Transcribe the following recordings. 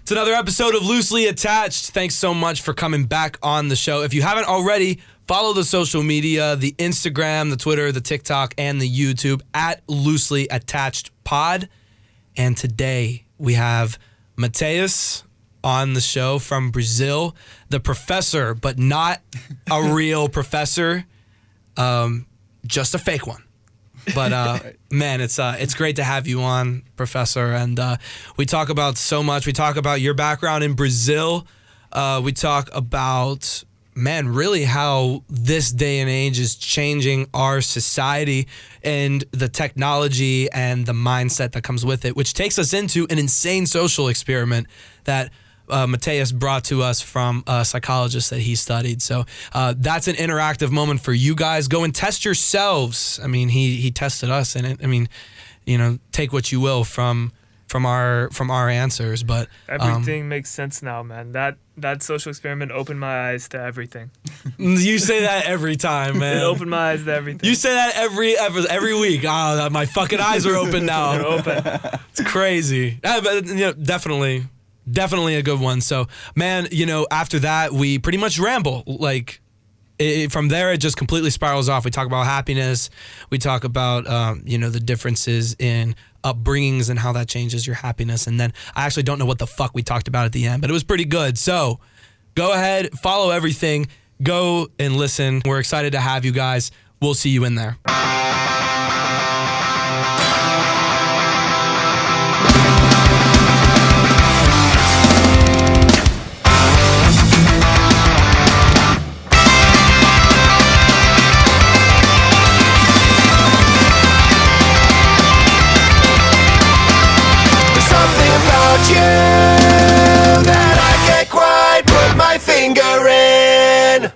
It's another episode of Loosely Attached. Thanks so much for coming back on the show. If you haven't already, follow the social media, the Instagram, the Twitter, the TikTok, and the YouTube at Loosely Attached Pod. And today we have Matheus on the show from Brazil, the professor, but not a real professor, just a fake one. But man, it's great to have you on, Professor. And we talk about so much. We talk about your background in Brazil. We talk about, man, really how this day and age is changing our society and the technology and the mindset that comes with it, which takes us into an insane social experiment that Matheus brought to us from a psychologist that he studied. So that's an interactive moment for you guys. Go and test yourselves. I mean, he tested us in it. I mean, you know, take what you will from our answers, but everything makes sense now, man. That social experiment opened my eyes to everything. You say that every time, man. It opened my eyes to everything. You say that every week. Oh, my fucking eyes are open now. They're open. It's crazy. Yeah, but you know, definitely a good one. So, man, you know, after that, we pretty much ramble. Like, from there, it just completely spirals off. We talk about happiness. We talk about, you know, the differences in upbringings and how that changes your happiness. And then I actually don't know what the fuck we talked about at the end, but it was pretty good. So go ahead, follow everything. Go and listen. We're excited to have you guys. We'll see you in there.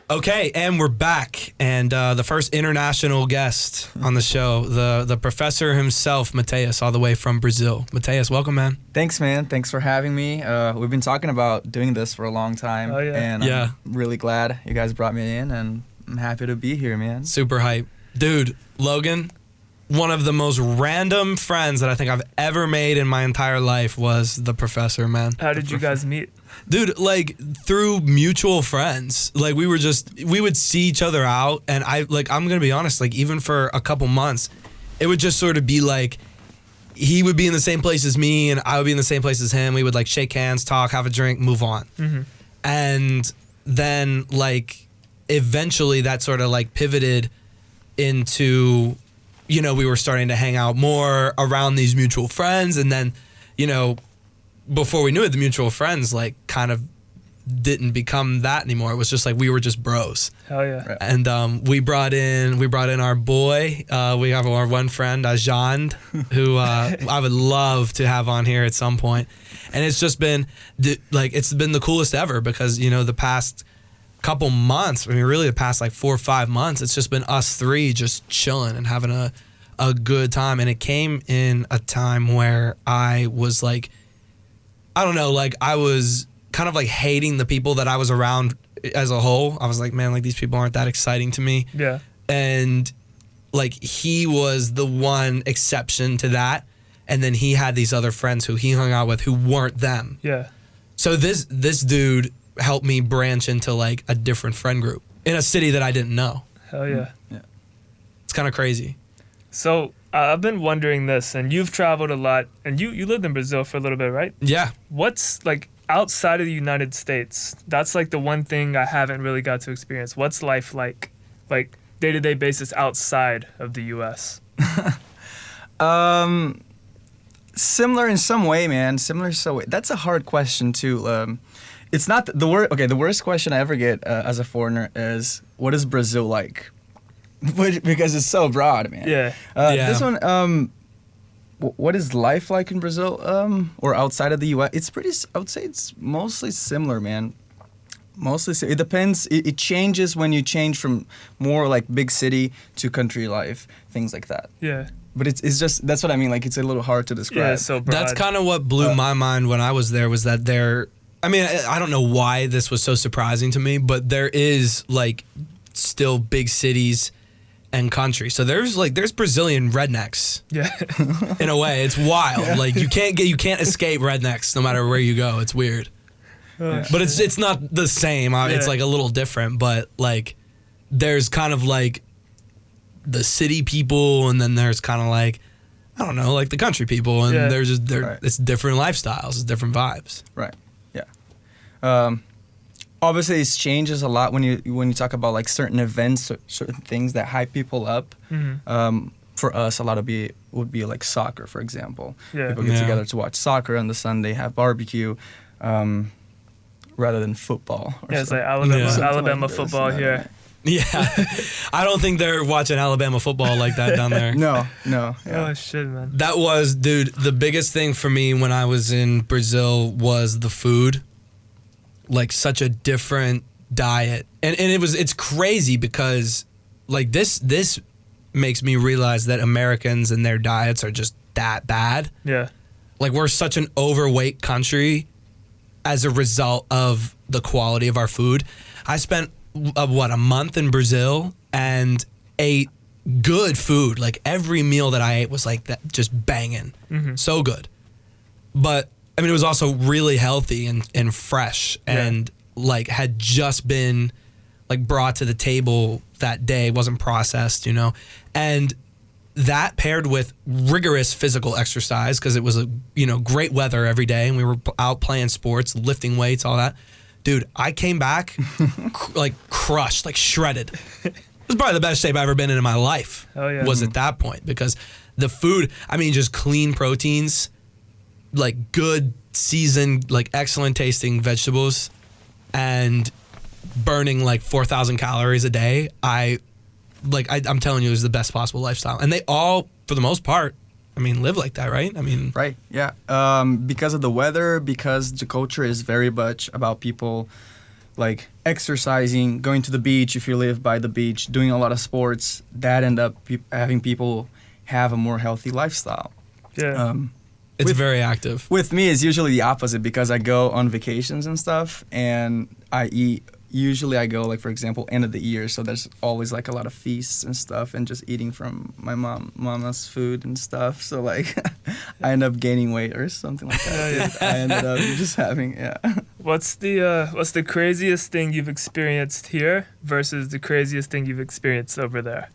Okay, and we're back, and the first international guest on the show, the professor himself, Matheus, all the way from Brazil. Matheus, welcome, man. Thanks, man. Thanks for having me. We've been talking about doing this for a long time, and I'm really glad you guys brought me in, and I'm happy to be here, man. Super hype. Dude, Logan, one of the most random friends that I think I've ever made in my entire life was the professor, man. How did you guys meet? Dude, like through mutual friends. Like we would see each other out, and I'm gonna be honest, like even for a couple months, it would just sort of be like he would be in the same place as me and I would be in the same place as him. We would like shake hands, talk, have a drink, move on. Mm-hmm. And then like eventually that sort of like pivoted into, you know, we were starting to hang out more around these mutual friends, and then, you know, before we knew it, the mutual friends like kind of didn't become that anymore. It was just like we were just bros. Hell yeah! And we brought in our boy. We have our one friend, Ajand, who I would love to have on here at some point. And it's just been it's been the coolest ever because, you know, the past couple months, I mean, really the past like 4 or 5 months, it's just been us three just chilling and having a good time. And it came in a time where I was like, I don't know, like I was kind of like hating the people that I was around as a whole. I was like, man, like these people aren't that exciting to me. Yeah. And like he was the one exception to that. And then he had these other friends who he hung out with who weren't them. Yeah. So this dude helped me branch into like a different friend group in a city that I didn't know. Hell yeah. Yeah. It's kind of crazy. So I've been wondering this, and you've traveled a lot, and you lived in Brazil for a little bit, right? Yeah. What's like outside of the United States? That's like the one thing I haven't really got to experience. What's life like day-to-day basis outside of the U.S.? Similar in some way, man. Similar in some way. That's a hard question too. It's not the worst. Okay, the worst question I ever get as a foreigner is, "What is Brazil like?" Because it's so broad, man. Yeah. This one, what is life like in Brazil, or outside of the U.S.? It's pretty. I would say it's mostly similar, man. Mostly, it depends. It changes when you change from more like big city to country life, things like that. Yeah. But it's just, that's what I mean. Like, it's a little hard to describe. Yeah, it's so broad. That's kind of what blew my mind when I was there, was that I mean, I don't know why this was so surprising to me, but there is like still big cities and country. So there's Brazilian rednecks Yeah. in a way. It's wild. Like you can't escape rednecks no matter where you go. It's weird. But it's not the same. It's like a little different, but like there's kind of like the city people, and then there's kind of like, I don't know, like the country people, and it's different lifestyles, it's different vibes. Right. Yeah. Obviously, it changes a lot when you talk about like certain events, certain things that hype people up. Mm-hmm. For us, a lot of it would be like soccer, for example. Yeah. People get together to watch soccer on the Sunday, have barbecue, rather than football. Yeah, it's like something Alabama like this. football here. Yeah. I don't think they're watching Alabama football like that down there. No. Yeah. Oh shit, man. That was, dude, the biggest thing for me when I was in Brazil was the food. Like such a different diet. And it's crazy because like this makes me realize that Americans and their diets are just that bad. Yeah. Like we're such an overweight country as a result of the quality of our food. I spent a month in Brazil and ate good food. Like every meal that I ate was like that, just banging. Mm-hmm. So good. But I mean, it was also really healthy and fresh and like had just been like brought to the table that day, wasn't processed, you know? And that paired with rigorous physical exercise, because it was great weather every day and we were out playing sports, lifting weights, all that. Dude, I came back like crushed, like shredded. It was probably the best shape I've ever been in my life. Oh, yeah. Was at that point, because the food, I mean, just clean proteins, like good seasoned, like excellent tasting vegetables, and burning like 4,000 calories a day. I'm telling you, it was the best possible lifestyle. And they all, for the most part, I mean, live like that, right? I mean, right, yeah. Because of the weather, because the culture is very much about people like exercising, going to the beach if you live by the beach, doing a lot of sports, that end up having people have a more healthy lifestyle. Yeah. It's very active. With me, it's usually the opposite, because I go on vacations and stuff, and I eat. Usually I go, like, for example, end of the year, so there's always like a lot of feasts and stuff, and just eating from my mama's food and stuff. So like, I end up gaining weight or something like that. Yeah. I ended up just having What's the craziest thing you've experienced here versus the craziest thing you've experienced over there?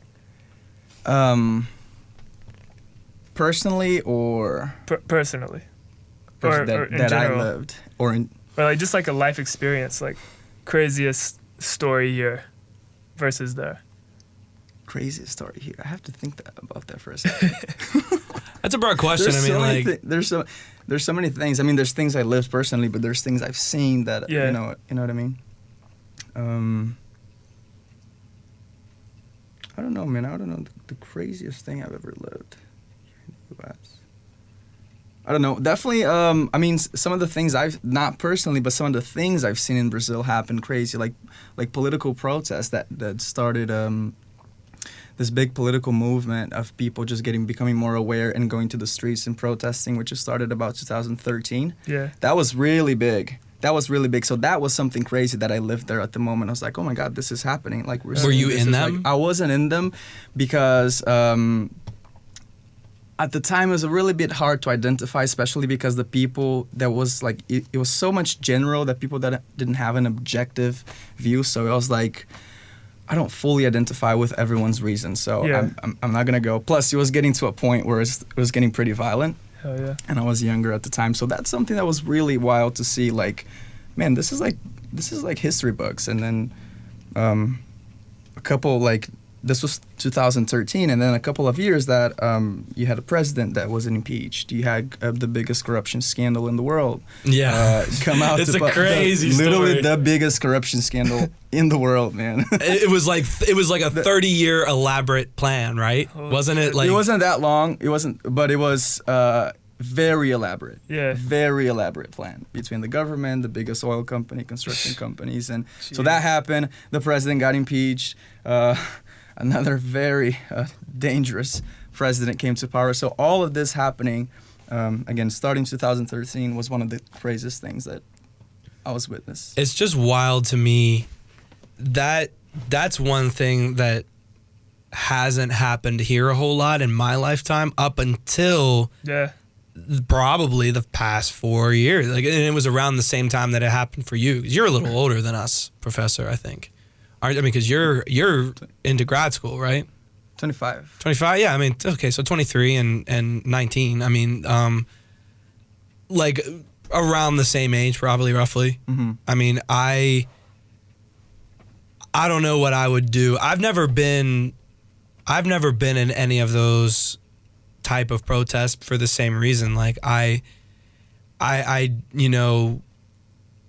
Personally or Personally, or or in that I general. lived or in. Or like just like a life experience, like craziest story here versus there. Craziest story here. I have to think about that for a second. That's a broad question. I mean, there's so many things. I mean, there's things I lived personally, but there's things I've seen that you know what I mean. I don't know, man. I don't know the craziest thing I've ever lived here in the U.S. I don't know. Definitely. I mean, some of the things not personally, but some of the things I've seen in Brazil happen crazy, like political protests that started this big political movement of people just becoming more aware and going to the streets and protesting, which started about 2013. Yeah. That was really big. So that was something crazy that I lived there at the moment. I was like, oh my God, this is happening. Like, were you in them? Like, I wasn't in them because at the time it was a really bit hard to identify, especially because the people that was like, it was so much general that people that didn't have an objective view. So I was like, I don't fully identify with everyone's reasons. So I'm not going to go. Plus, it was getting to a point where it was getting pretty violent. Hell yeah. And I was younger at the time. So that's something that was really wild to see. Like, man, this is like history books. And then a couple, like, this was 2013, and then a couple of years that you had a president that wasn't impeached. You had the biggest corruption scandal in the world. Yeah, come out. It's a crazy story. Literally the biggest corruption scandal in the world, man. It was like a 30-year elaborate plan, right? Wasn't it? Like, it wasn't that long. It wasn't, but it was very elaborate. Yeah, very elaborate plan between the government, the biggest oil company, construction companies, and so that happened. The president got impeached. Another very dangerous president came to power. So all of this happening, again, starting 2013, was one of the craziest things that I was witness. It's just wild to me that that's one thing that hasn't happened here a whole lot in my lifetime up until probably the past 4 years. Like, and it was around the same time that it happened for you. 'Cause you're a little older than us, Professor, I think. I mean, because you're into grad school, right? 25. 25, yeah. I mean, okay, so 23 and 19. I mean, like around the same age, probably, roughly. Mm-hmm. I mean, I don't know what I would do. I've never been in any of those type of protests for the same reason. Like I you know,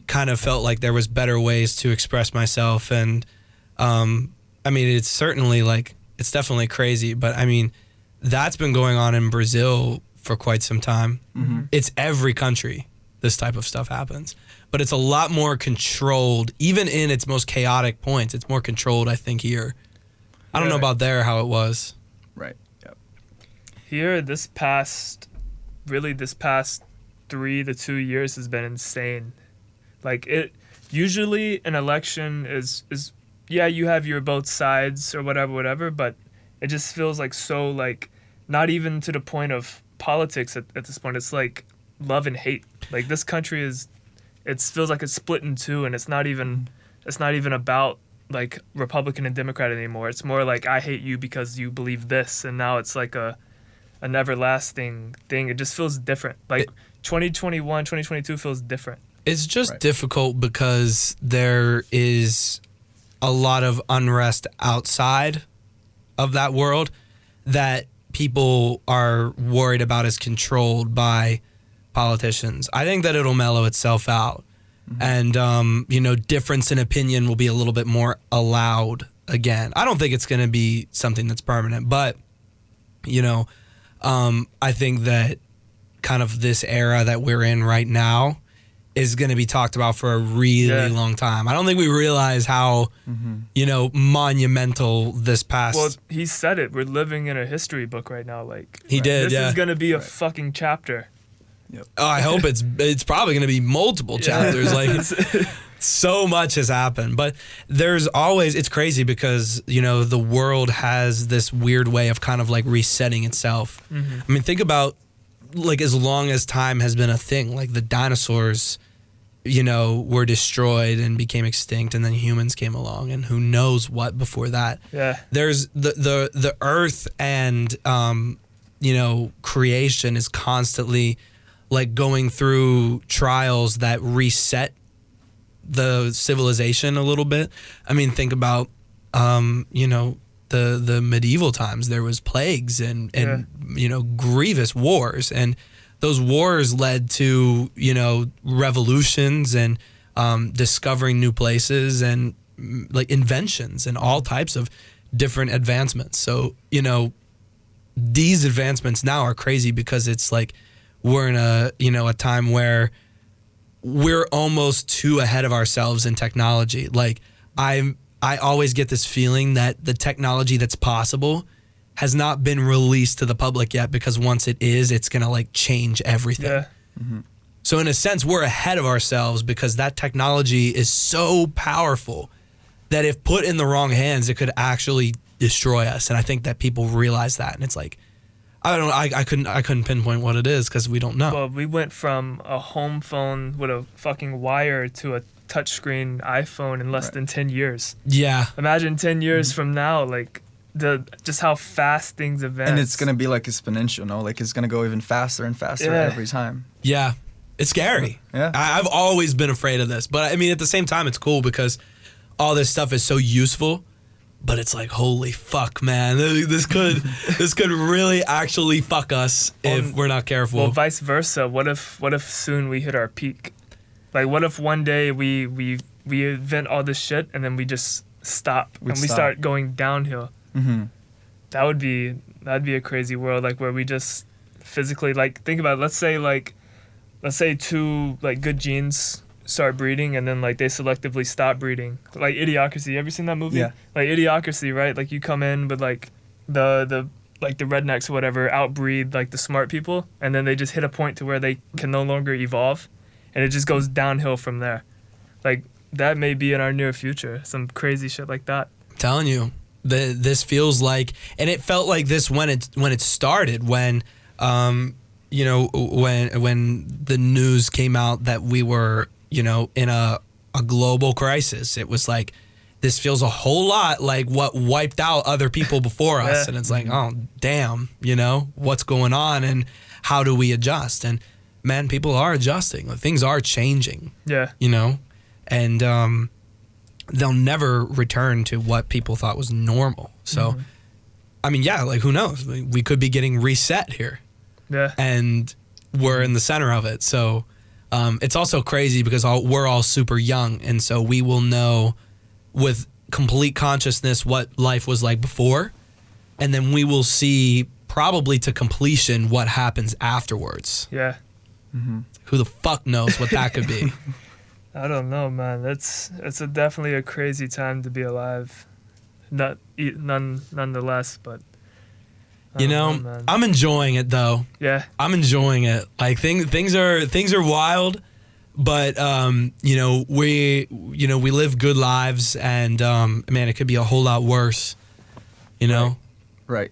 kind of felt like there was better ways to express myself, and I mean, it's certainly like, it's definitely crazy, but I mean, that's been going on in Brazil for quite some time. Mm-hmm. It's every country this type of stuff happens, but it's a lot more controlled, even in its most chaotic points. It's more controlled, I think, here. I don't know about there, how it was. Right. Yep. Here, this past 3 to 2 years has been insane. Like, it usually an election is yeah, you have your both sides or whatever, but it just feels like so, like, not even to the point of politics at this point. It's like love and hate. Like, this country it feels like it's split in two, and it's not even about like Republican and Democrat anymore. It's more like, I hate you because you believe this, and now it's like an everlasting thing. It just feels different. Like 2021, 2022 feels different. It's just Right. difficult because there is a lot of unrest outside of that world that people are worried about is controlled by politicians. I think that it'll mellow itself out. And, you know, difference in opinion will be a little bit more allowed again. I don't think it's going to be something that's permanent, but, you know, I think that kind of this era that we're in right now is going to be talked about for a really long time. I don't think we realize how, you know, monumental this past... Well, he said it. We're living in a history book right now. Like, He did, this yeah. is going to be a fucking chapter. Yep. Oh, I hope it's probably going to be multiple chapters. Like, so much has happened, but there's always, it's crazy because, you know, the world has this weird way of kind of like resetting itself. I mean, think about, like, as long as time has been a thing, like the dinosaurs, you know, were destroyed and became extinct, and then humans came along, and who knows what before that. Yeah. There's the earth and, you know, creation is constantly like going through trials that reset the civilization a little bit. I mean, think about, you know, the medieval times. There was plagues and you know, grievous wars, and those wars led to, you know, revolutions and discovering new places and like inventions and all types of different advancements. So, you know, these advancements now are crazy because it's like we're in a, you know, a time where we're almost too ahead of ourselves in technology. Like, I always get this feeling that the technology that's possible has not been released to the public yet, because once it is, it's going to like change everything. Yeah. So in a sense, we're ahead of ourselves because that technology is so powerful that if put in the wrong hands, it could actually destroy us. And I think that people realize that. And it's like, I don't know, I couldn't pinpoint what it is because we don't know. Well, we went from a home phone with a fucking wire to a touchscreen iPhone in less than 10 years. Yeah. Imagine 10 years from now, like, just how fast things advance. And it's gonna be like exponential, no? Like, it's gonna go even faster and faster every time. Yeah. It's scary. Yeah. I've always been afraid of this. But I mean, at the same time, it's cool because all this stuff is so useful. But it's like, holy fuck, man. This could really actually fuck us if we're not careful. Well, vice versa. What if soon we hit our peak? Like, what if one day we invent all this shit and then we just stop and we start going downhill? Mm-hmm. That'd be a crazy world, like, where we just physically, like, think about it. Let's say two like good genes start breeding and then like they selectively stop breeding. Like Idiocracy. You ever seen that movie? Yeah. Like Idiocracy, right? Like, you come in with like the rednecks or whatever outbreed like the smart people, and then they just hit a point to where they can no longer evolve, and it just goes downhill from there. Like, that may be in our near future. Some crazy shit like that. I'm telling you. this feels like, and it felt like this when it started, when you know, when the news came out that we were, you know, in a global crisis. It was like, this feels a whole lot like what wiped out other people before us. And it's like, oh, damn, you know, what's going on and how do we adjust? And man, people are adjusting. Like, things are changing. Yeah. You know, and they'll never return to what people thought was normal. So, I mean, yeah, like, who knows? We could be getting reset here. Yeah. And we're in the center of it. So it's also crazy because we're all super young. And so we will know with complete consciousness what life was like before. And then we will see probably to completion what happens afterwards. Yeah. Who the fuck knows what that could be? I don't know, man. It's definitely a crazy time to be alive. Nonetheless, but You know, man. I'm enjoying it though. Yeah. I'm enjoying it. Like things are wild, but you know, we live good lives, and man, it could be a whole lot worse. You know? Right.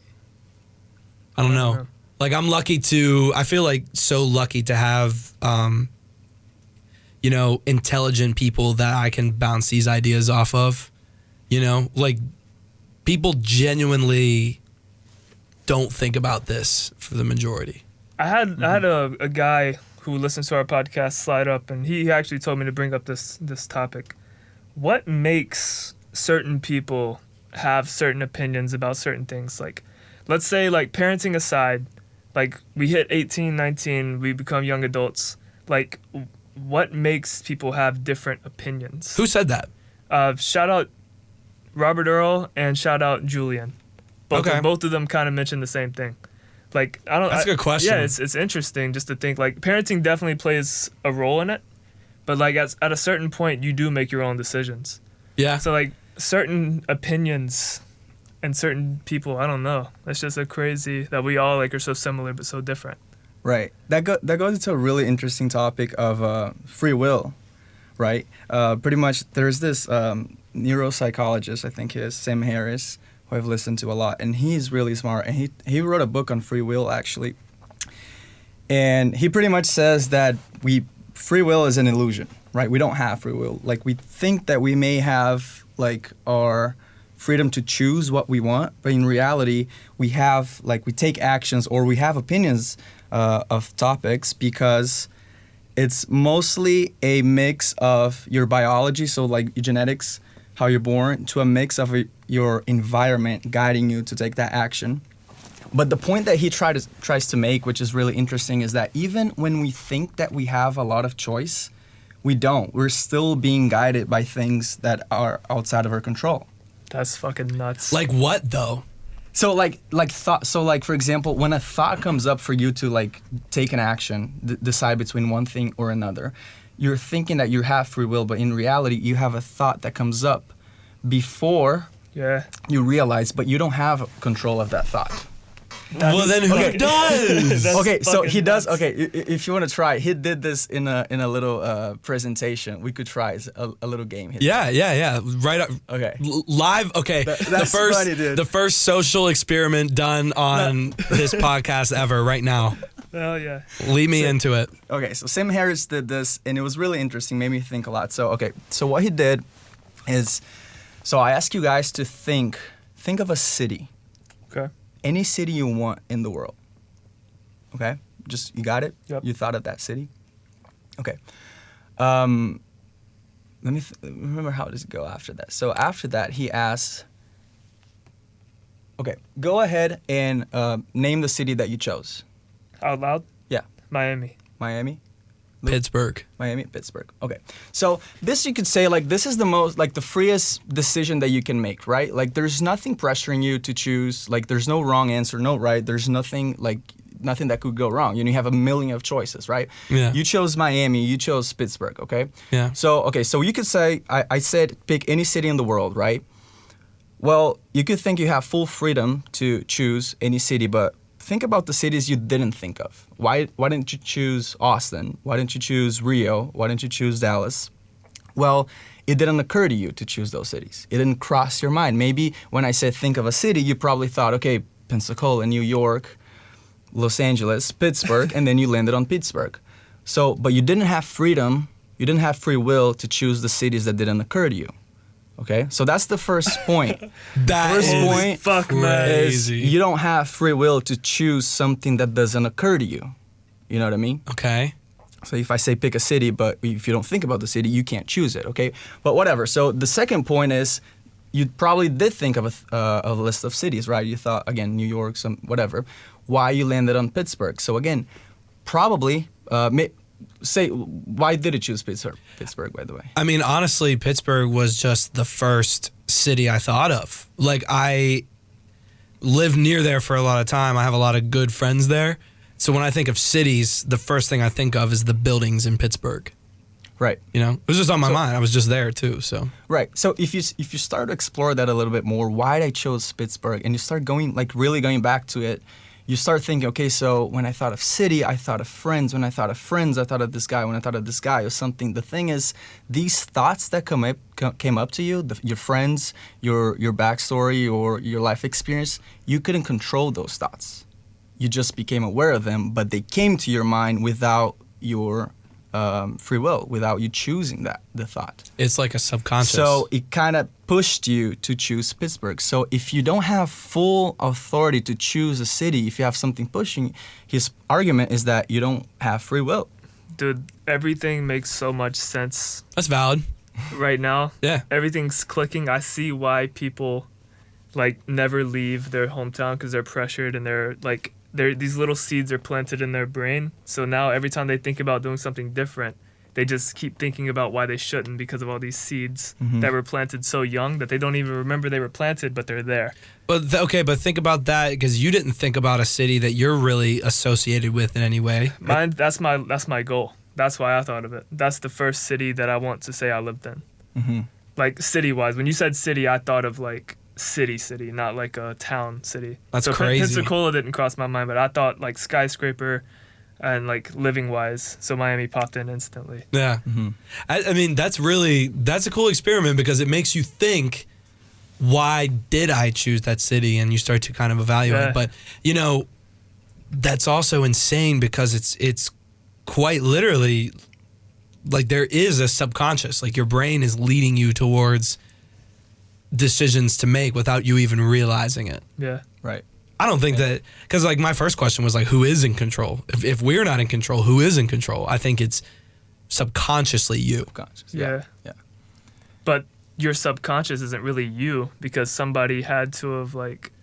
I don't know. Like, I feel like so lucky to have you know, intelligent people that I can bounce these ideas off of. You know, like, people genuinely don't think about this for the majority. I had a guy who listens to our podcast slide up, and he actually told me to bring up this topic. What makes certain people have certain opinions about certain things? Like, let's say, like, parenting aside, like, we hit 18, 19, we become young adults. Like, what makes people have different opinions? Who said that? Shout out Robert Earl and shout out Julian. Both of them kind of mentioned the same thing. Like, That's a good question. Yeah, it's interesting just to think, like, parenting definitely plays a role in it, but, like, at a certain point, you do make your own decisions. Yeah. So, like, certain opinions and certain people, I don't know. It's just a crazy that we all, like, are so similar but so different. Right. That goes into a really interesting topic of free will, right? Pretty much, there's this neuropsychologist, I think he is, Sam Harris, who I've listened to a lot, and he's really smart, and he wrote a book on free will, actually. And he pretty much says that free will is an illusion, right? We don't have free will. Like, we think that we may have, like, our freedom to choose what we want, but in reality, we have, like, we take actions or we have opinions of topics because it's mostly a mix of your biology, so, like, your genetics, how you're born, to a mix of your environment guiding you to take that action. But the point that he tries to make, which is really interesting, is that even when we think that we have a lot of choice, we don't. We're still being guided by things that are outside of our control. That's fucking nuts. Like what though? So like thought. So like, for example, when a thought comes up for you to, like, take an action, decide between one thing or another, you're thinking that you have free will, but in reality, you have a thought that comes up before you realize, but you don't have control of that thought. Well, then who does? Okay, so he does. nuts. Okay, if you want to try, he did this in a little presentation. We could try. It's a little game. Yeah. Right up. Okay. Live. Okay. That's funny, dude. The first social experiment done on this podcast ever. Right now. Hell yeah. Lead me into it. Okay, so Sam Harris did this, and it was really interesting. Made me think a lot. So what he did is, so I ask you guys to think of a city. Okay. Any city you want in the world. Okay? Just, you got it? Yep. You thought of that city? Okay. Let me remember how does it go after that. So after that, he asks, okay, go ahead and name the city that you chose. Out loud? Yeah. Miami. Miami? Luke? Pittsburgh. Miami, Pittsburgh. Okay. So this, you could say, like, this is the most, like, the freest decision that you can make, right? Like, there's nothing pressuring you to choose. Like, there's no wrong answer, no right. There's nothing that could go wrong. You have a million of choices, right? Yeah. You chose Miami, you chose Pittsburgh, okay? Yeah. So you could say, I said pick any city in the world, right? Well, you could think you have full freedom to choose any city, but think about the cities you didn't think of. Why didn't you choose Austin? Why didn't you choose Rio? Why didn't you choose Dallas? Well, it didn't occur to you to choose those cities. It didn't cross your mind. Maybe when I said think of a city, you probably thought, okay, Pensacola, New York, Los Angeles, Pittsburgh, and then you landed on Pittsburgh. So, but you didn't have freedom, you didn't have free will to choose the cities that didn't occur to you. Okay? So that's the first point. That First is point fuck, man. is crazy. you don't have free will to choose something that doesn't occur to you. You know what I mean? Okay. So if I say pick a city, but if you don't think about the city, you can't choose it, okay? But whatever. So the second point is you probably did think of a list of cities, right? You thought, again, New York, some whatever. Why you landed on Pittsburgh. So again, probably, why did you choose Pittsburgh, by the way? I mean, honestly, Pittsburgh was just the first city I thought of. Like, I lived near there for a lot of time. I have a lot of good friends there. So when I think of cities, the first thing I think of is the buildings in Pittsburgh. Right. You know, it was just on my mind. I was just there too. So Right. So if you start to explore that a little bit more, why I chose Pittsburgh, and you start going, like, really going back to it, you start thinking, okay, so when I thought of city, I thought of friends. When I thought of friends, I thought of this guy. When I thought of this guy or something. The thing is, these thoughts that came up to you, your friends, your backstory, or your life experience, you couldn't control those thoughts. You just became aware of them, but they came to your mind without your free will, without you choosing the thought. it's like a subconscious. So it kind of pushed you to choose Pittsburgh. So if you don't have full authority to choose a city, if you have something pushing, his argument is that you don't have free will. Dude, everything makes so much sense That's valid. right now. Yeah. Everything's clicking. I see why people like never leave their hometown because they're pressured and these little seeds are planted in their brain. So now every time they think about doing something different, they just keep thinking about why they shouldn't because of all these seeds that were planted so young that they don't even remember they were planted, but they're there. But but think about that, because you didn't think about a city that you're really associated with in any way. Mine, that's my goal. That's why I thought of it. That's the first city that I want to say I lived in. Mm-hmm. Like city-wise. When you said city, I thought of like city, not like a town city. That's so crazy. Pensacola didn't cross my mind, but I thought like skyscraper and like living-wise. So Miami popped in instantly. Yeah. Mm-hmm. I mean, that's a cool experiment, because it makes you think, why did I choose that city? And you start to kind of evaluate. Yeah. But, you know, that's also insane, because it's quite literally, like, there is a subconscious. Like, your brain is leading you towards decisions to make without you even realizing it. Yeah. Right. I don't think that, because, like, my first question was, like, who is in control? If we're not in control, who is in control? I think it's subconsciously you. Conscious. Yeah. Yeah. But your subconscious isn't really you, because somebody had to have, like,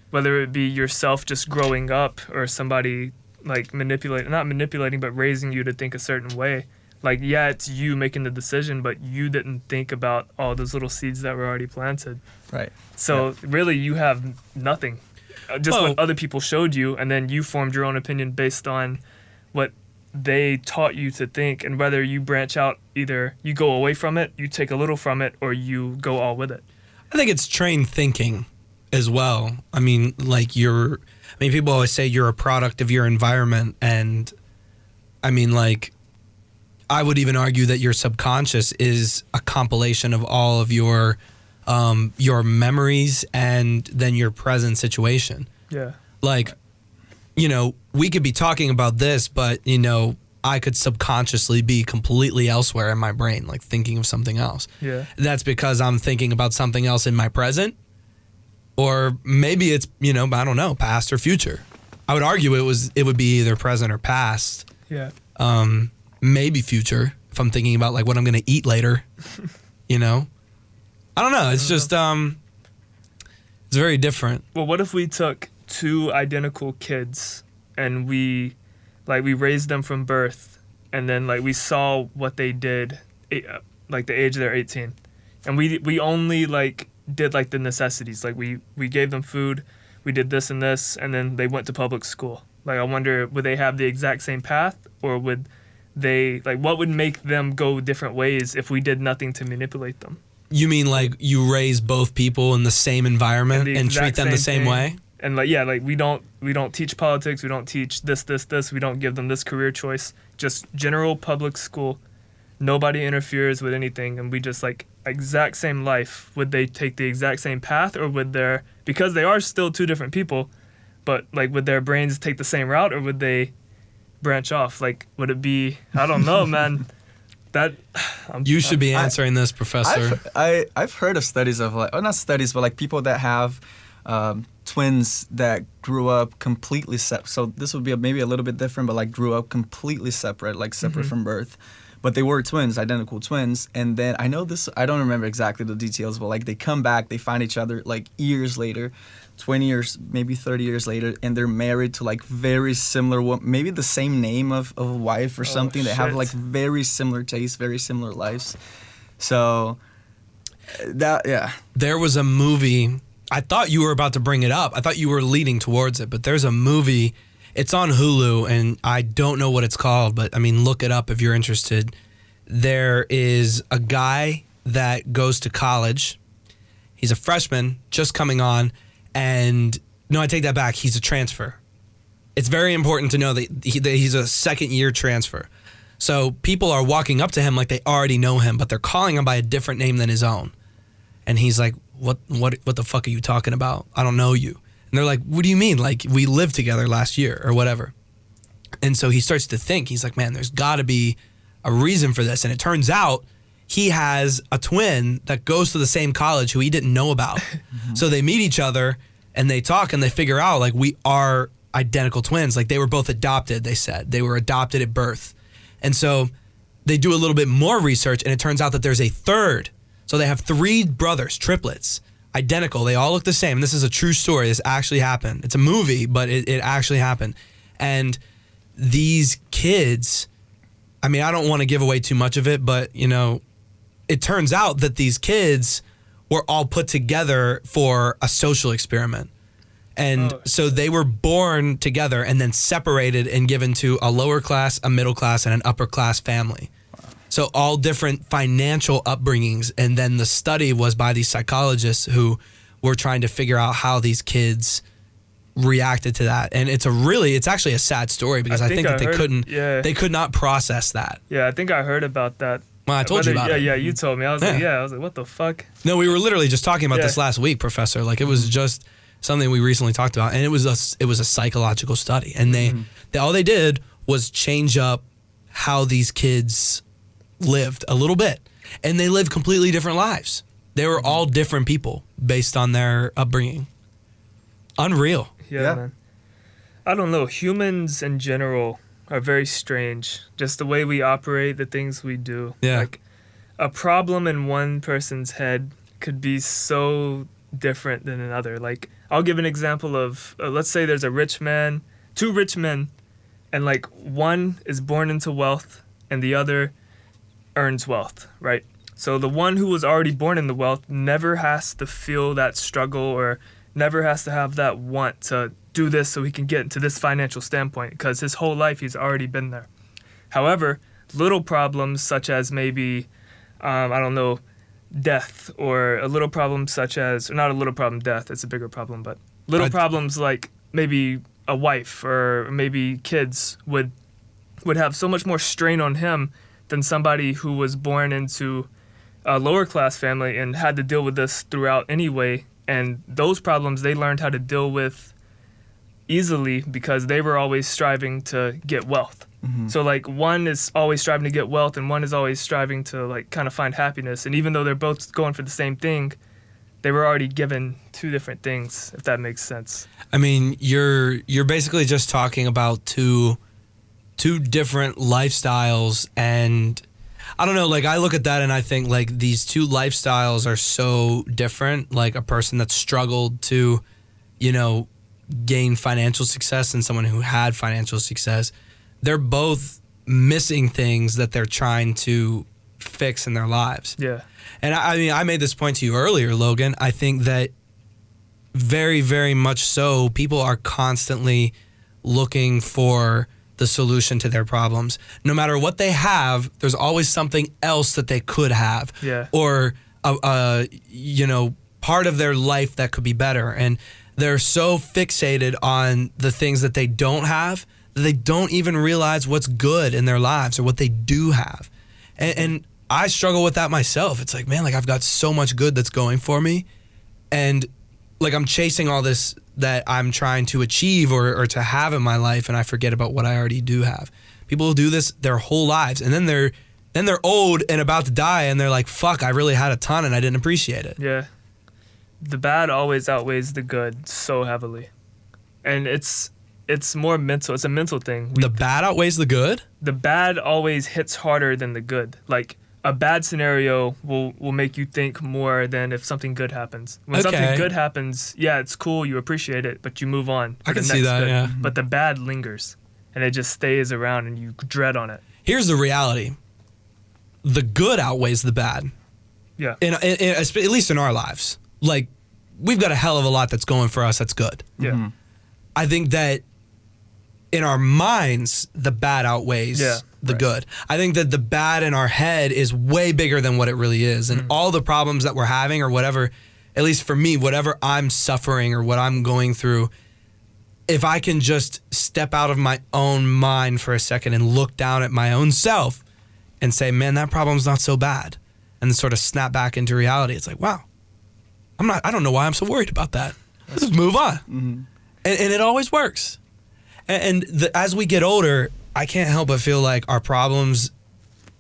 whether it be yourself just growing up or somebody like not manipulating, but raising you to think a certain way. Like, yeah, it's you making the decision, but you didn't think about all those little seeds that were already planted. Right. So really, you have nothing. Just what other people showed you, and then you formed your own opinion based on what they taught you to think, and whether you branch out, either you go away from it, you take a little from it, or you go all with it. I think it's trained thinking as well. I mean, like, people always say you're a product of your environment, and I mean, like, I would even argue that your subconscious is a compilation of all of your memories and then your present situation. Yeah. Like, you know, we could be talking about this, but, you know, I could subconsciously be completely elsewhere in my brain, like thinking of something else. Yeah. That's because I'm thinking about something else in my present, or maybe it's, you know, I don't know, past or future. I would argue it would be either present or past. Yeah. Maybe future if I'm thinking about like what I'm gonna eat later. You know, I don't know. It's just it's very different. Well, what if we took two identical kids and we raised them from birth, and then like we saw what they did, like the age they're 18, and we only like did like the necessities, like we gave them food, we did this and this, and then they went to public school. Like, I wonder, would they have the exact same path, or would they, like, what would make them go different ways if we did nothing to manipulate them? You mean like you raise both people in the same environment and treat them the same way? And like, yeah, like we don't teach politics, we don't teach this, we don't give them this career choice, just general public school. nobody interferes with anything, and we just like exact same life, would they take the exact same path, or would their, because they are still two different people, but like would their brains take the same route, or would they branch off? Like, would it be, I don't know, man. That You should be answering this, Professor. I've heard of studies of like, or not studies, but like people that have twins that grew up completely separate. So this would be maybe a little bit different, but like grew up completely separate, like separate from birth. But they were twins, identical twins. And then I know this, I don't remember exactly the details, but like they come back, they find each other like years later, 20 years, maybe 30 years later, and they're married to like very similar, maybe the same name of a wife or something. They have like very similar tastes, very similar lives. So that, yeah. There was a movie, I thought you were about to bring it up. I thought you were leading towards it, but there's a movie, it's on Hulu, and I don't know what it's called, but I mean, look it up if you're interested. There is a guy that goes to college. He's a freshman, just coming on, and no, I take that back. He's a transfer. It's very important to know that he's a second-year transfer. So people are walking up to him like they already know him, but they're calling him by a different name than his own. And he's like, what the fuck are you talking about? I don't know you. And they're like, what do you mean? Like, we lived together last year or whatever. And so he starts to think, he's like, man, there's got to be a reason for this. And it turns out he has a twin that goes to the same college who he didn't know about. So they meet each other and they talk and they figure out, like, we are identical twins. Like, they were both adopted, they said. They were adopted at birth. And so they do a little bit more research, and it turns out that there's a third. So they have 3 brothers, triplets, identical. They all look the same. And this is a true story. This actually happened. It's a movie, but it actually happened. And these kids, I mean, I don't want to give away too much of it, but, you know, it turns out that these kids were all put together for a social experiment. And so they were born together and then separated and given to a lower class, a middle class, and an upper class family. So all different financial upbringings. And then the study was by these psychologists who were trying to figure out how these kids reacted to that. And it's actually a sad story because I think that they could not process that. Yeah, I think I heard about that. Well, I told you about it. Yeah, you told me. I was like, what the fuck? No, we were literally just talking about this last week, Professor. Like, it was just something we recently talked about, and it was a psychological study. And they all they did was change up how these kids lived a little bit, and they lived completely different lives. They were all different people based on their upbringing. Unreal. Yeah, man. I don't know. Humans in general are very strange. Just the way we operate, the things we do. Yeah. Like, a problem in one person's head could be so different than another. Like, I'll give an example of, let's say there's two rich men, and like one is born into wealth and the other earns wealth, right? So the one who was already born in the wealth never has to feel that struggle or never has to have that want to do this so he can get into this financial standpoint, because his whole life he's already been there. However, little problems such as maybe, death, or a little problem such as, or not a little problem, death, it's a bigger problem, but little problems like maybe a wife or maybe kids would have so much more strain on him than somebody who was born into a lower class family and had to deal with this throughout anyway. And those problems they learned how to deal with easily because they were always striving to get wealth. So like one is always striving to get wealth and one is always striving to like kind of find happiness. And even though they're both going for the same thing, they were already given 2 different things, if that makes sense. I mean, you're basically just talking about two different lifestyles, and I don't know, like I look at that and I think like these 2 lifestyles are so different. Like a person that struggled to, you know, gain financial success and someone who had financial success, they're both missing things that they're trying to fix in their lives. Yeah. And I mean, I made this point to you earlier, Logan. I think that very, very much so, people are constantly looking for the solution to their problems. No matter what they have, there's always something else that they could have. Yeah. Or, part of their life that could be better. And they're so fixated on the things that they don't have that they don't even realize what's good in their lives or what they do have. And I struggle with that myself. It's like, man, like I've got so much good that's going for me, and like I'm chasing all this that I'm trying to achieve or to have in my life, and I forget about what I already do have. People will do this their whole lives, and then they're old and about to die, and they're like, fuck, I really had a ton and I didn't appreciate it. Yeah. The bad always outweighs the good so heavily. And it's more mental. It's a mental thing. The bad outweighs the good? The bad always hits harder than the good. Like, a bad scenario will make you think more than if something good happens. When something good happens, yeah, it's cool, you appreciate it, but you move on. I can see that, yeah. But the bad lingers, and it just stays around, and you dread on it. Here's the reality. The good outweighs the bad. Yeah. At least in our lives. Like, we've got a hell of a lot that's going for us that's good. Yeah. Mm-hmm. I think that in our minds, the bad outweighs the good. I think that the bad in our head is way bigger than what it really is. And all the problems that we're having or whatever, at least for me, whatever I'm suffering or what I'm going through, if I can just step out of my own mind for a second and look down at my own self and say, man, that problem's not so bad, and then sort of snap back into reality, it's like, wow, I don't know why I'm so worried about that. Let's just move on. Mm-hmm. And it always works. And as we get older, I can't help but feel like our problems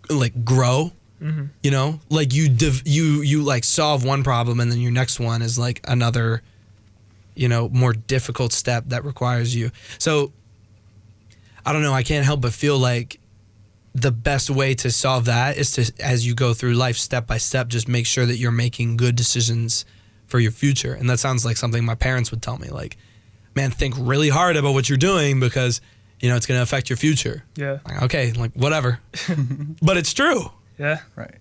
like grow. Mm-hmm. You know, like you like solve one problem, and then your next one is like another, you know, more difficult step that requires you. So I don't know. I can't help but feel like the best way to solve that is to, as you go through life step by step, just make sure that you're making good decisions for your future. And that sounds like something my parents would tell me, like, man, think really hard about what you're doing because, you know, it's going to affect your future. Yeah. Like, okay, like whatever. But it's true. Yeah. Right.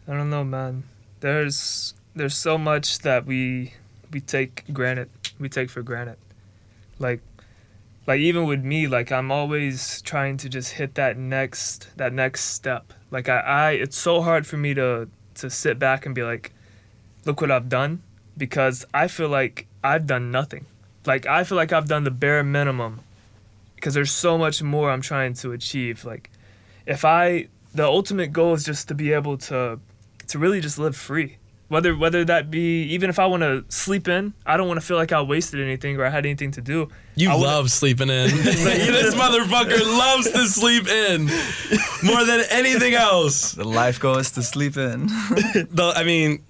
I don't know, man. There's so much that we take granted. We take for granted. Like even with me, like I'm always trying to just hit that next step. Like it's so hard for me to sit back and be like, look what I've done, because I feel like I've done nothing. Like I feel like I've done the bare minimum, because there's so much more I'm trying to achieve. Like the ultimate goal is just to be able to really just live free. Whether that be, even if I want to sleep in, I don't want to feel like I wasted anything or I had anything to do. You love sleeping in. This motherfucker loves to sleep in more than anything else. The life goal is to sleep in. The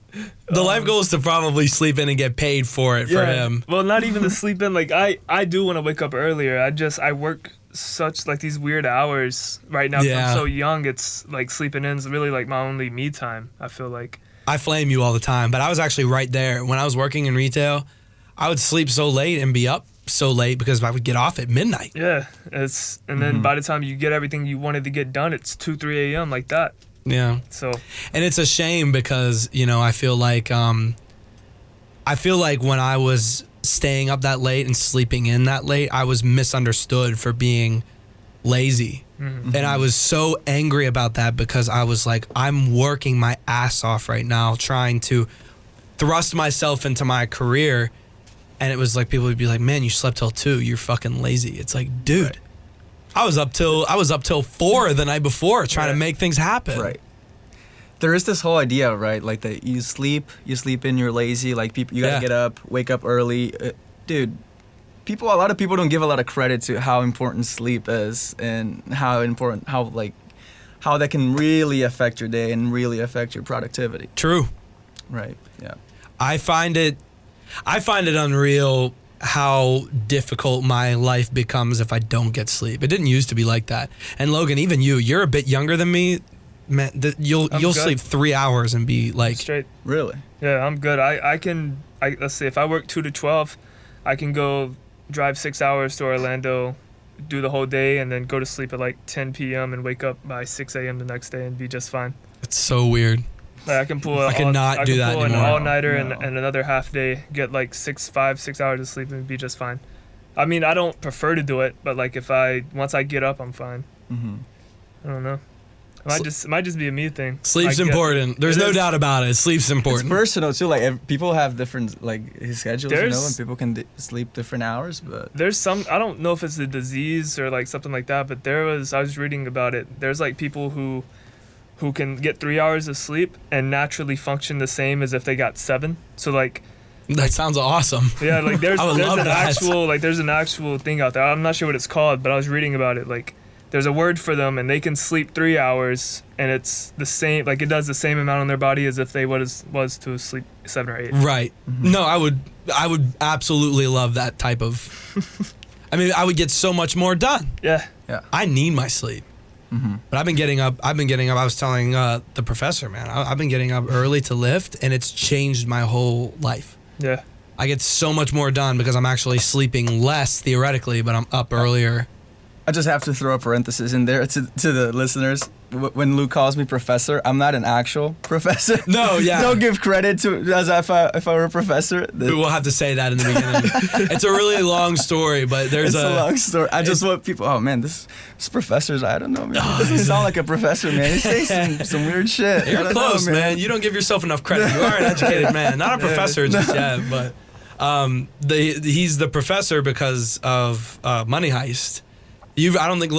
life goal is to probably sleep in and get paid for it for him. Well, not even the sleep in. Like I do want to wake up earlier. I work such like these weird hours right now. Yeah. I'm so young. It's like sleeping in is really like my only me time, I feel like. I flame you all the time, but I was actually right there. When I was working in retail, I would sleep so late and be up so late because I would get off at midnight. Yeah, and then by the time you get everything you wanted to get done, it's 2-3 a.m. like that. Yeah. So. And it's a shame because, you know, I feel like when I was staying up that late and sleeping in that late, I was misunderstood for being lazy. Mm-hmm. And I was so angry about that because I was like, I'm working my ass off right now trying to thrust myself into my career. And it was like, people would be like, man, you slept till 2, you're fucking lazy. It's like, dude, right. I was up till 4 the night before trying to make things happen. Right. There is this whole idea, right? Like that you sleep in, you're lazy. Like people, you gotta get up, wake up early. Dude, a lot of people don't give a lot of credit to how important sleep is and how that can really affect your day and really affect your productivity. True. Right. Yeah. I find it unreal how difficult my life becomes if I don't get sleep. It didn't used to be like that. And Logan, even you're a bit younger than me. Man, you'll sleep 3 hours and be like straight. Really? Yeah, I'm good. Let's say if I work 2 to 12, I can go drive 6 hours to Orlando, do the whole day, and then go to sleep at like 10 p.m. and wake up by 6 a.m. the next day and be just fine. It's so weird. Like I can pull an all-nighter and another half day, get like 6 hours of sleep and be just fine. I mean, I don't prefer to do it, but like once I get up, I'm fine. Mm-hmm. I don't know. It might just be a me thing. Sleep's important. There's no doubt about it. Sleep's important. It's personal too. Like people have different schedules, and people can sleep different hours. But there's some. I don't know if it's a disease or like something like that. But I was reading about it. There's like people who can get 3 hours of sleep and naturally function the same as if they got 7. So like. That sounds awesome. Yeah, like there's there's an actual thing out there. I'm not sure what it's called, but I was reading about it. Like, there's a word for them, and they can sleep 3 hours, and it's the same. Like, it does the same amount on their body as if they was to sleep 7 or 8. Right. Mm-hmm. No, I would absolutely love that type of. I mean, I would get so much more done. Yeah. I need my sleep. Mm-hmm. But I've been getting up. I was telling the professor, man, I've been getting up early to lift, and it's changed my whole life. Yeah. I get so much more done because I'm actually sleeping less theoretically, but I'm up earlier. I just have to throw a parenthesis in there to the listeners. When Luke calls me professor, I'm not an actual professor. No, yeah. Don't give credit to as if I were a professor. We'll have to say that in the beginning. It's a really long story, but it's a long story. I just want people. Oh man, this professor's. I don't know, man. He doesn't sound like a professor, man. He says some weird shit. You're close, man. You don't give yourself enough credit. You are an educated man, not a professor just yet, but he's the professor because of Money Heist. I don't think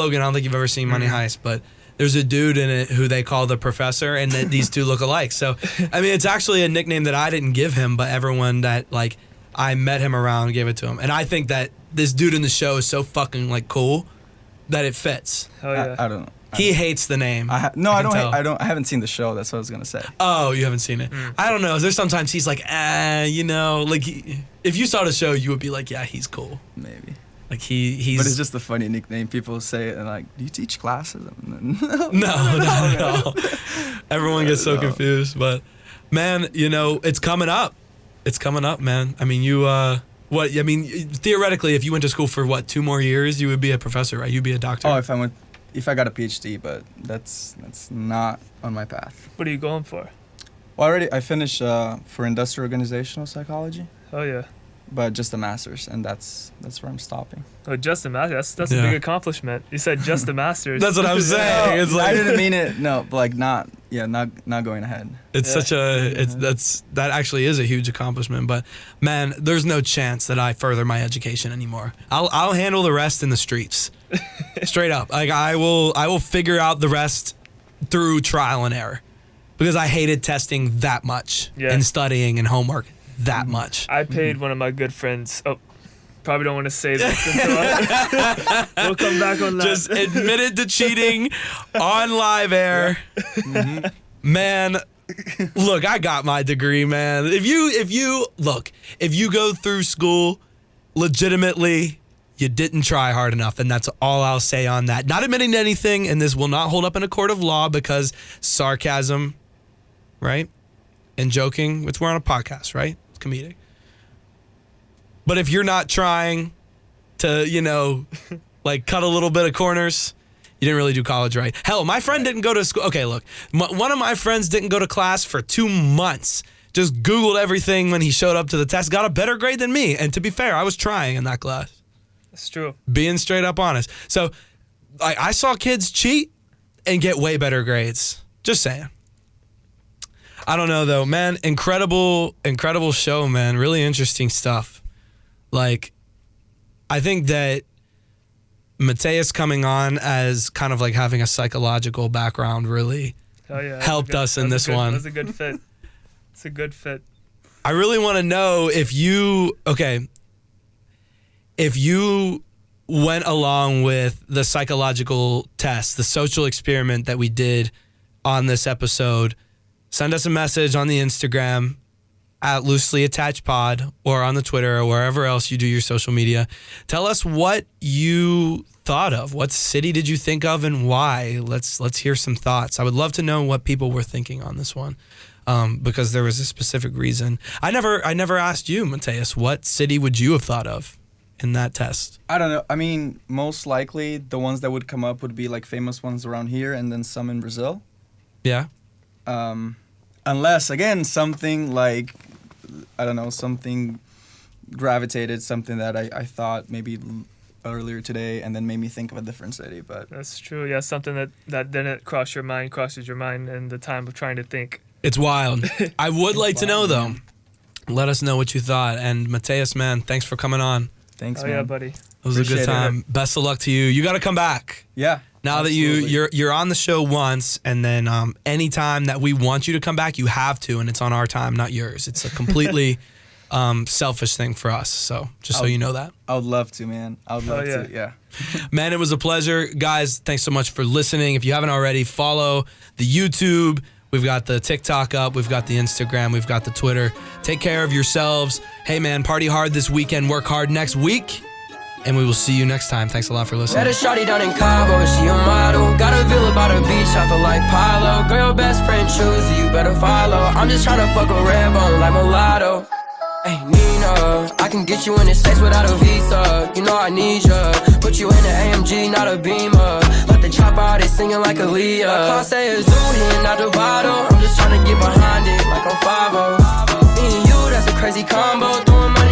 you've ever seen Money Heist, but there's a dude in it who they call the professor, and these two look alike. So, I mean, it's actually a nickname that I didn't give him, but everyone that, like, I met him around gave it to him. And I think that this dude in the show is so fucking, like, cool that it fits. Oh, yeah. I don't know. He hates the name. I haven't seen the show. That's what I was gonna say. Oh, you haven't seen it? I don't know. There's sometimes he's like, like, if you saw the show, you would be like, yeah, he's cool. Maybe. Like he's. But it's just a funny nickname. People say it and like, do you teach classes? No. Everyone gets so confused. But man, it's coming up. It's coming up, man. I mean, theoretically, if you went to school for 2 more years, you would be a professor, right? You'd be a doctor. Oh, if I got a PhD, but that's not on my path. What are you going for? Well, I finished for industrial organizational psychology. Oh yeah. But just a master's, and that's where I'm stopping. Oh, just a master's. That's a big accomplishment. You said just a master's. That's what I'm saying. It's like I didn't mean it. No, like not going ahead. It's that actually is a huge accomplishment. But man, there's no chance that I further my education anymore. I'll handle the rest in the streets, straight up. Like I will figure out the rest through trial and error, because I hated testing that much and studying and homework that much. I paid one of my good friends. Oh, probably don't want to say that. We'll come back on that. Just admitted to cheating on live air. Yeah. Mm-hmm. Man, look, I got my degree, man. If you go through school legitimately, you didn't try hard enough, and that's all I'll say on that. Not admitting to anything, and this will not hold up in a court of law because sarcasm, right? And joking, we're on a podcast, right? It's comedic. But if you're not trying to, like cut a little bit of corners, you didn't really do college right. Hell, my friend didn't go to school. Okay, look, one of my friends didn't go to class for 2 months. Just Googled everything when he showed up to the test, got a better grade than me. And to be fair, I was trying in that class. That's true. Being straight up honest. So I saw kids cheat and get way better grades. Just saying. I don't know though, man. Incredible show, man. Really interesting stuff. Like, I think that Matheus coming on as kind of like having a psychological background really helped us in this one. That's a good fit. It's a good fit. I really want to know if you went along with the psychological test, the social experiment that we did on this episode. Send us a message on the Instagram at Loosely Attached Pod, or on the Twitter, or wherever else you do your social media. Tell us what you thought of. What city did you think of and why? Let's hear some thoughts. I would love to know what people were thinking on this one, because there was a specific reason. I never asked you, Matheus, what city would you have thought of in that test? I don't know. I mean, most likely the ones that would come up would be like famous ones around here, and then some in Brazil. Yeah. Unless, again, something like, I don't know, something gravitated, something that I thought maybe earlier today, and then made me think of a different city. But That's true. Yeah, something that didn't crosses your mind in the time of trying to think. It's wild. I would like to know, wild, though. man. Let us know what you thought. And Matheus, man, thanks for coming on. Thanks, Oh man. yeah, buddy. It was a good Appreciate it. time. Best of luck to you. You got to come back. Yeah. Now absolutely. that you're on the show once, and then anytime that we want you to come back, you have to, and it's on our time, not yours. It's a completely selfish thing for us. So just so you know that. I would love to, man. I would love yeah. to. Yeah. Man, it was a pleasure. Guys, thanks so much for listening. If you haven't already, follow the YouTube. We've got the TikTok up. We've got the Instagram. We've got the Twitter. Take care of yourselves. Hey, man, party hard this weekend. Work hard next week. And we will see you next time. Thanks a lot for listening. Met a shawty down in Cabo, she a model. Got a villa by the beach, I feel like Pilo. Girl, your best friend choosy, you better follow. I'm just tryna fuck a red bone like mulatto. Hey, Nina, I can get you in the States without a visa. You know I need ya. Put you in an AMG, not a Beamer. Let the chop out, it's singing like Aaliyah. My car say a zoo, hitting out the bottle. I'm just tryna get behind it like I'm 5-0. Me and you, that's a crazy combo. Throwing my